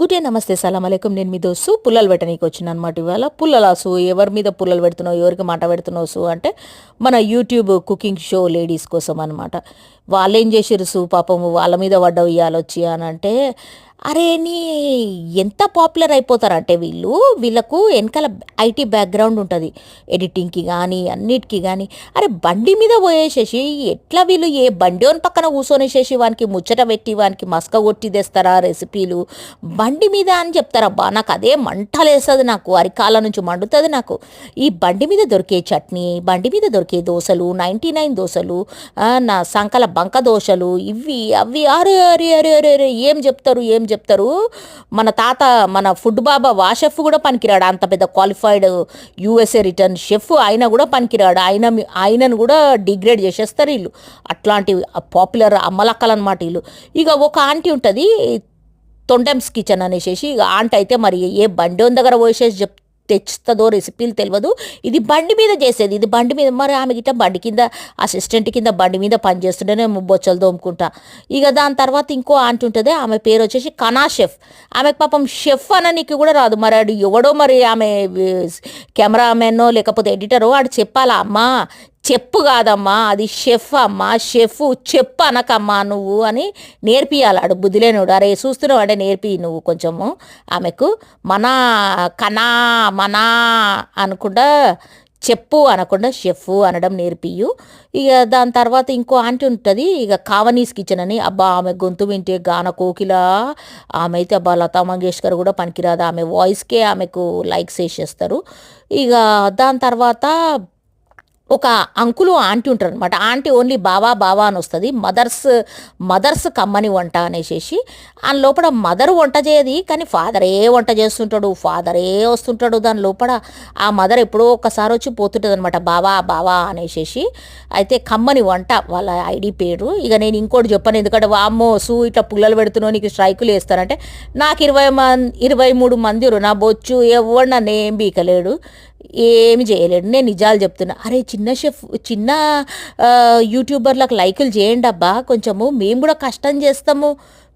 Good day, నమస్తే, సలాం అలైకుం. నేను మీ దోస్తు పుల్లలు పెట్టనీకి వచ్చిన అనమాట. ఇవాళ పుల్లలాసు ఎవరి మీద పుల్లలు పెడుతున్నావు, ఎవరికి మాట పెడుతున్నావు సు అంటే మన యూట్యూబ్ కుకింగ్ షో లేడీస్ కోసం అనమాట. వాళ్ళు ఏం చేసిర్రు సు, పాపం వాళ్ళ మీద పడ్డవు ఇవ్వాలొచ్చి అని అంటే, అరే నీ ఎంత పాపులర్ అయిపోతారంటే వీళ్ళకు వెనకాల ఐటీ బ్యాక్గ్రౌండ్ ఉంటుంది, ఎడిటింగ్కి కానీ అన్నిటికీ కానీ. అరే బండి మీద పోయేసేసి ఎట్లా వీళ్ళు ఏ బండి పక్కన కూర్చొనేసేసి వానికి ముచ్చట పెట్టి వానికి మస్క కొట్టి తెస్తారా రెసిపీలు బండి మీద అని చెప్తారబ్బా. నాకు అదే మంటలేస్తుంది, నాకు అరికాల నుంచి మండుతుంది నాకు. ఈ బండి మీద దొరికే చట్నీ, బండి మీద దొరికే దోశలు, 99 దోశలు, నా సంకల బంక దోశలు, ఇవి అవి అరే అరే అరే అరే అరే ఏం చెప్తారు. మన తాత మన ఫుడ్ బాబా వాషెఫ్ కూడా పనికిరాడు, అంత పెద్ద క్వాలిఫైడ్ యూఎస్ఏ రిటర్న్ షెఫ్ అయినా కూడా పనికిరాడు. ఆయనను కూడా డిగ్రేడ్ చేసేస్తారు వీళ్ళు. అట్లాంటి పాపులర్ అమ్మలక్కలు అనమాట వీళ్ళు. ఇక ఒక ఆంటీ ఉంటుంది తొండెమ్స్ కిచెన్ అనేసి, ఇక ఆంటీ అయితే మరి ఏ బండి దగ్గర పోసేసి తెచ్చుతుందో రెసిపీలు తెలియదు. ఇది బండి మీద చేసేది, ఇది బండి మీద. మరి ఆమె గిట్ట బండి కింద అసిస్టెంట్ కింద బండి మీద పనిచేస్తుంటేనే బొచ్చలు తోముకుంటా. ఇక దాని తర్వాత ఇంకో ఆంటీ ఉంటుంది, ఆమె పేరు వచ్చేసి కనా షెఫ్. ఆమెకు పాపం షెఫ్ అననికి కూడా రాదు. మరి ఆడు ఎవడో మరి ఆమె కెమెరామెన్నో లేకపోతే ఎడిటరో ఆడు చెప్పాలా, అమ్మా చెప్పు కాదమ్మా అది షెఫ్ అమ్మా, షెఫ్ చెప్పు అనకమ్మా నువ్వు అని నేర్పియాలి. ఆడు బుద్ధిలేనుడు. అరే చూస్తున్నావు అంటే నేర్పి నువ్వు కొంచెము ఆమెకు. కనా మనా అనకుండా చెప్పు అనకుండా షెఫ్ అనడం నేర్పియు. ఇక దాని తర్వాత ఇంకో ఆంటీ ఉంటుంది, ఇక కావనీస్ కిచెన్ అని. అబ్బా ఆమె గొంతు వింటే గాన కోకిల. ఆమె అయితే అబ్బా లతా మంగేష్కర్ కూడా పనికిరాదు, ఆమె వాయిస్కే ఆమెకు లైక్స్ వేసేస్తారు. ఇక దాని తర్వాత ఒక అంకులు ఆంటీ ఉంటారు అనమాట. ఆంటీ ఓన్లీ బావా బావా అని వస్తుంది. మదర్స్ కమ్మని వంట అనేసి దాని లోపల మదర్ వంట చేయది, కానీ ఫాదరే వంట చేస్తుంటాడు, ఫాదరే వస్తుంటాడు దాని లోపల. ఆ మదర్ ఎప్పుడో ఒకసారి వచ్చి పోతుంటుంది అనమాట, బావా బావా అనేసి. అయితే కమ్మని వంట వాళ్ళ ఐడి పేరు. ఇక నేను ఇంకోటి చెప్పాను, ఎందుకంటే వామ్మో ఇట్లా పుల్లలు పెడుతున్నావు నీకు స్ట్రైకులు వేస్తారంటే, నాకు 23 మంది నా బొచ్చు ఎవడు నన్ను ఏం బీకలేడు, ఏమి చేయలేడు. నేను నిజాలు చెప్తున్నా. అరే చిన్న యూట్యూబర్లకు లైకులు చేయండి అబ్బా కొంచెము, మేము కూడా కష్టం చేస్తాము,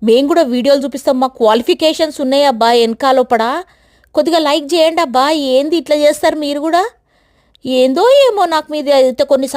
మేము కూడా వీడియోలు చూపిస్తాం, మా క్వాలిఫికేషన్స్ ఉన్నాయి అబ్బా వెనకాలోపడ, కొద్దిగా లైక్ చేయండి అబ్బా. ఏంది ఇట్లా చేస్తారు మీరు కూడా? ఏందో ఏమో నాకు మీద అయితే కొన్ని